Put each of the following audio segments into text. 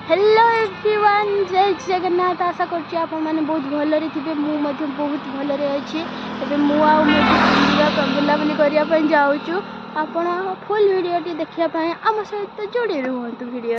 Hello everyone, जय जगन्नाथ। आशा करछि आपण माने बहुत भलरे थिबे। मु मध्ये बहुत भलरे अछि। एबे मु आ बुलाबुली करिया पय जाउछु। आपण फुल वीडियो टी देखिया पय हम सहित जोड़ी रहंतु वीडियो।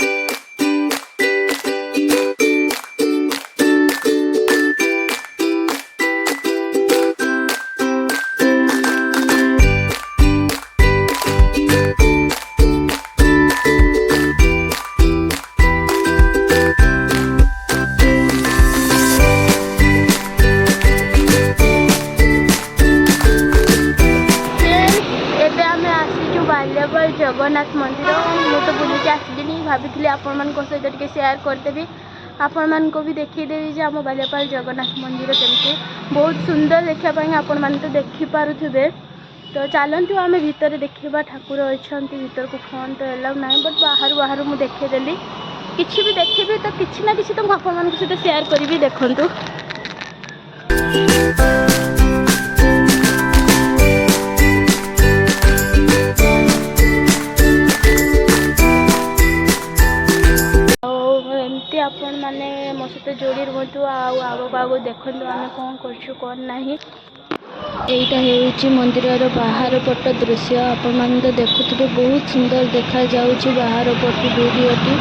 बाल्यपाल जगन्नाथ मंदिर मुझे बुलिक आसली भाभी आपण मान सहित टे सेयार करदेवी। आपण मान को भी देखीदेवी जे आम बाल्यपाल जगन्नाथ मंदिर केमती बहुत सुंदर देखापी आपण मान तो देखिपे। तो चलतु आम भितर देखा ठाकुर अच्छा भीतर को फोन तो एलाउ ना, बट बाहर बाहर मुझे देखीदेली किसी भी देखी तो किसी ना किसी तो आपण मान सहित सेयार करी। देखु आपण माने मो सहित जोड़ी रुहतु आगो आगो देखु आम कौन करछु कौन नहीं। एटा हेउची मंदिर बाहर पट दृश्य। आपण मान तो देखुथिबे बहुत सुंदर देखा जाउची बाहर पट वीडियोटी।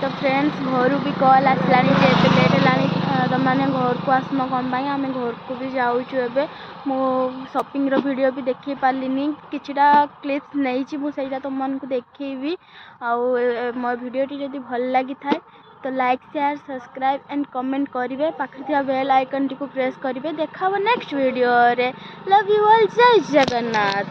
तो फ्रेंड्स घर भी कॉल आसला लेट है मैंने घर को आसम कौन आम घर को भी जाऊँ। एवं मो शॉपिंग रो वीडियो भी देखी पार्लिनी किछिटा क्लिप्स नहीं मुझे तुमको देखी। मो वीडियो टी जब भल लगी थाए तो like share subscribe and comment करेंगे। पाखे बेल आइकन टी को प्रेस करेंगे। देखा नेक्स्ट वीडियो रे। लव यू ऑल, जय जगन्नाथ।